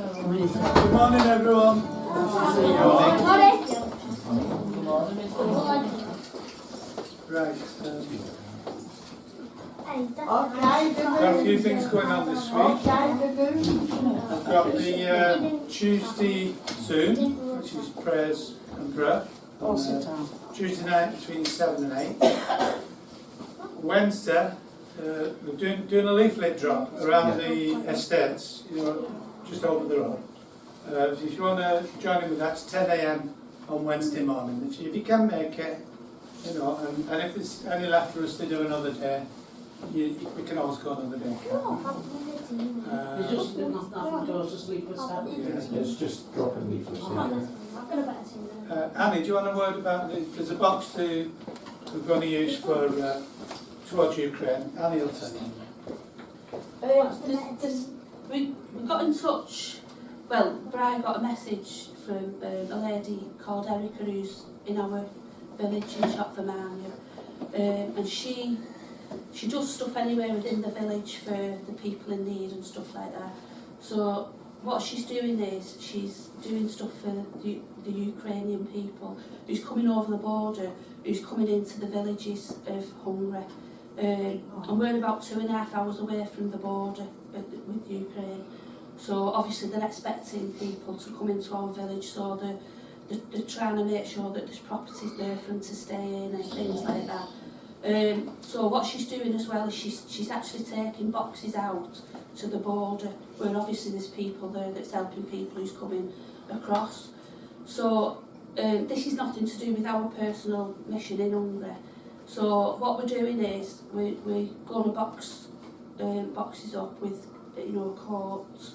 Good morning, everyone. Good morning. Right. Okay, Got a few things going on this week. I've got the Tuesday Zoom, which is prayers and prayer. Tuesday night between 7 and 8. Wednesday, we're doing a leaflet drop around the estates, just over the road. If you want to join in with that, it's 10 AM on Wednesday morning. If you can make it, and if there's any left for us to do another day, we can always go another day. It's just nothing goes to sleep with stuff. It's just dropping leaflets in. Annie, do you want a word about there's a box we're going to use for towards Ukraine. Annie will tell you. We got in touch. Well, Brian got a message from a lady called Erica who's in our village in Shop for Marnia, and she does stuff anywhere within the village for the people in need and stuff like that. So what she's doing is she's doing stuff for the Ukrainian people who's coming over the border, who's coming into the villages of Hungary. And we're about 2.5 hours away from the border with Ukraine. So obviously they're expecting people to come into our village, so they're trying to make sure that there's properties there for them to stay in and things like that. So what she's doing as well is she's actually taking boxes out to the border where obviously there's people there that's helping people who's coming across. So this is nothing to do with our personal mission in Hungary. So what we're doing is we're going to box boxes up with coats,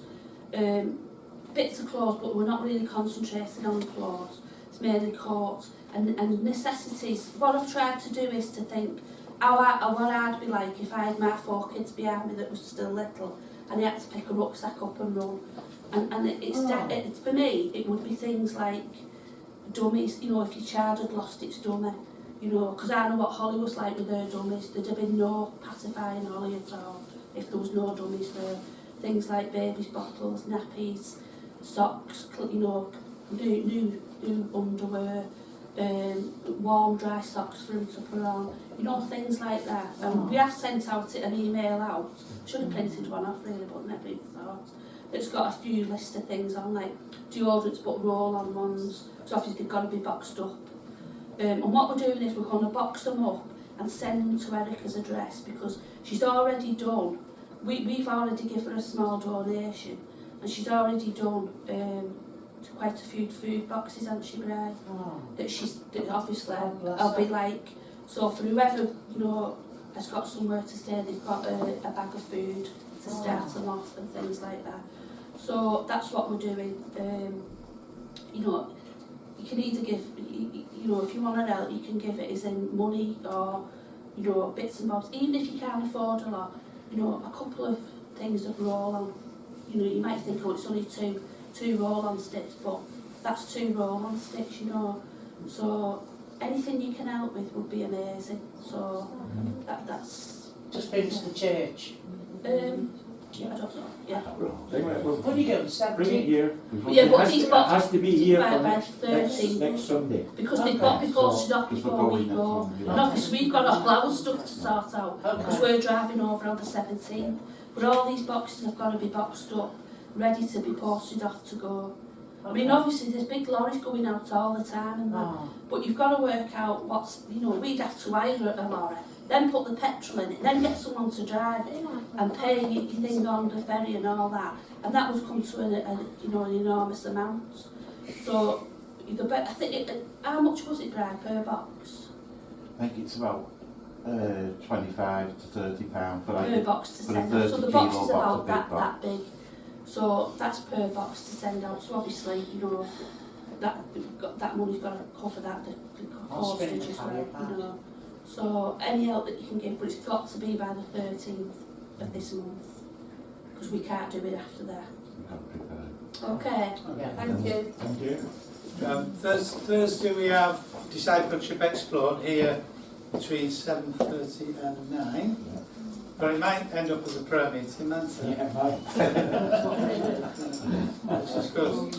bits of clothes, but we're not really concentrating on clothes. It's mainly coats and necessities. What I've tried to do is to think what I'd be like if I had my 4 kids behind me that was still little and I had to pick a rucksack up and run. And it's for me, it would be things like dummies. If your child had lost its dummy, because I know what Holly was like with her dummies. There'd have been no pacifying Holly at all if there was no dummies there. Things like babies' bottles, nappies, socks, new underwear, warm dry socks for him to put on, things like that. We have sent out an email out, should have printed one off really, but never even thought. It's got a few list of things on, like deodorants but roll-on ones, so obviously they've got to be boxed up. And what we're doing is we're going to box them up and send them to Erica's address because she's already done. We've already given her a small donation, and she's already done quite a few food boxes, hasn't she, Brian? That obviously I'll be like, so for whoever has got somewhere to stay, they've got a bag of food to start them off and things like that. So that's what we're doing. You can either give, if you want to help, you can give it as in money or bits and bobs. Even if you can't afford a lot, a couple of things of roll-on. You might think, it's only two roll-on sticks, but that's 2 roll-on sticks, So anything you can help with would be amazing. So that's... Just bring to the church. I don't know, yeah. When you go, 17? Bring it here. Yeah, but it has to be here by for next Sunday. Because they've got to be posted up before we go. And obviously we've got our stuff to sort out, because we're driving over on the 17th. But all these boxes have got to be boxed up, ready to be posted off to go. I mean, obviously there's big lorries going out all the time and that, but you've got to work out what's, we'd have to hire a lorry, then put the petrol in it, then get someone to drive it and pay your thing on the ferry and all that, and that would come to an enormous amount. So I think how much was it, Brian, per box? I think it's about £25 to £30 per box to send out. So the box is about that big. So that's per box to send out. So obviously, that money's got to cover that, the postage as well. So any help that you can give, but it's got to be by the 13th of this month, because we can't do it after that. Okay. Thank you. Thank you. Thursday we have Discipleship Explored here between 7:30 and 9. But it might end up as a prayer meeting, mightn't it? Yeah, right. because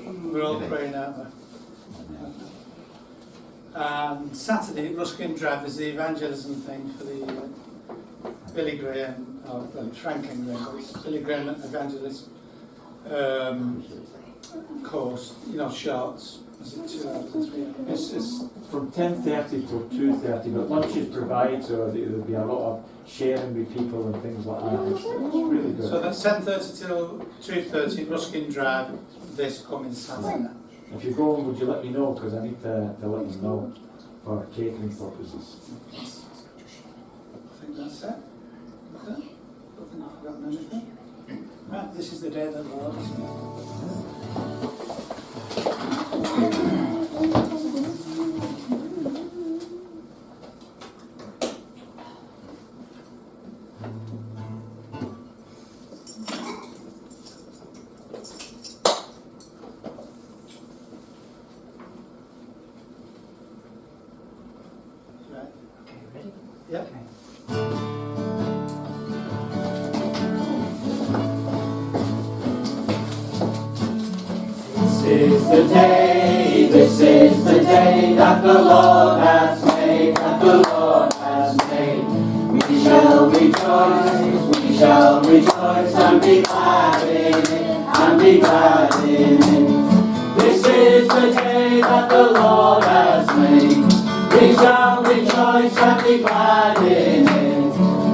we're all praying out there. And Saturday at Ruskin Drive is the evangelism thing for the Billy Graham, or well, Franklin Graham, but it's Billy Graham evangelist course, you know, shorts. Is it 2 hours or 3 hours? It's from 10:30 till 2:30, but lunch is provided, so there'll be a lot of sharing with people and things like that. It's really good. So that's 10:30 till 2:30 Ruskin Drive this coming Saturday. If you go, would you let me know? Because I need to let them know for catering purposes. I think that's it. Is it? I don't think I've forgotten anything. Right, this is the day that the Lord has made. Right. Okay, ready? Yep. This is the day that the Lord has made, that the Lord has made. We shall rejoice and be glad in it, and be glad in it. This is the day that the Lord has made. We shall rejoice and be glad in it.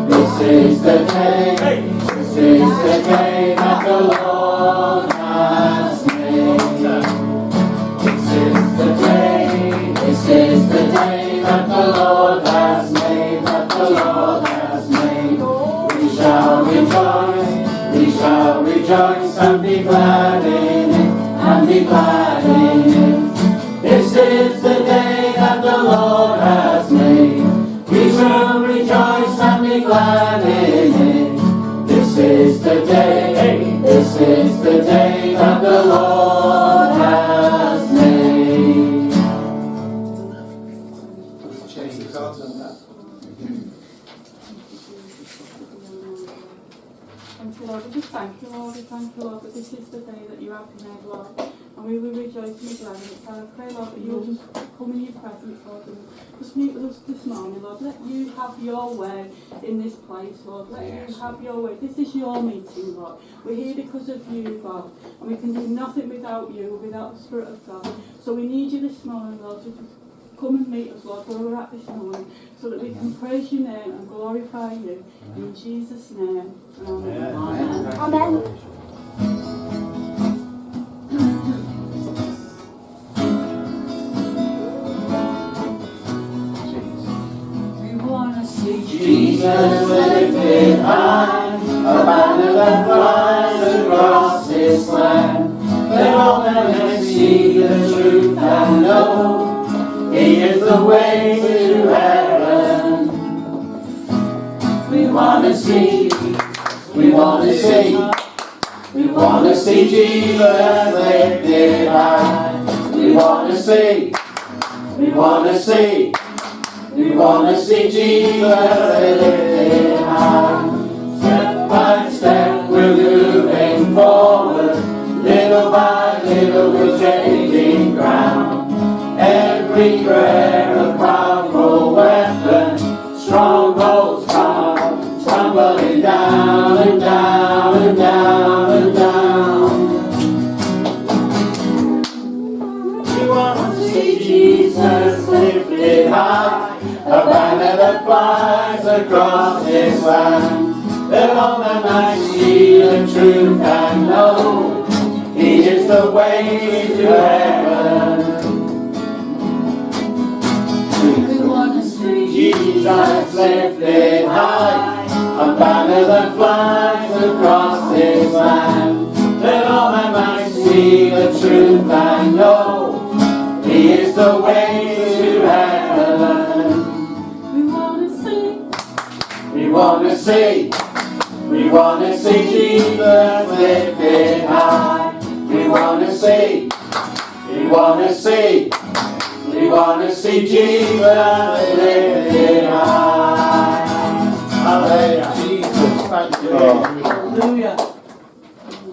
This is the day that the Lord has made. This is the day that the Lord has made, that the Lord has made. We shall rejoice and be glad in it, and be glad in it. This is the day that the Lord has made. We shall rejoice and be glad in it. This is the day that the Lord has made. Change the cards on that. Thank you, Lord. We just thank you, Lord. We thank you, Lord, that this is the day that you have made, Lord. And we will rejoice and be glad in it. So I pray, Lord, that you'll just come in your presence, Lord, and just meet with us this morning, Lord. Let you have your way in this place, Lord. Let you have your way. This is your meeting, Lord. We're here because of you, God. And we can do nothing without you, without the Spirit of God. So we need you this morning, Lord, to just come and meet us, Lord, where we're at this morning, so that we can praise your name and glorify you. In Jesus' name. Amen. Amen. Jesus lifted high, a banner that flies across this land. Let all men may see the truth and know He is the way to heaven. We want to see Jesus lifted high. We want to see Jesus lifted high. Step by step we're moving forward. Little by little we're taking ground. Every prayer a powerful weapon. Strongholds come tumbling down and down and down and down. We want to see Jesus lifted high. A banner that flies across this land. That all men might see the truth and know He is the way to heaven. We want to see Jesus lifted high. A banner that flies across this land. That all men might see the truth and know He is the way to heaven. We want to see Jesus lifted high. We want to see Jesus lifted high. Hallelujah. Jesus, thank you, Lord. Hallelujah.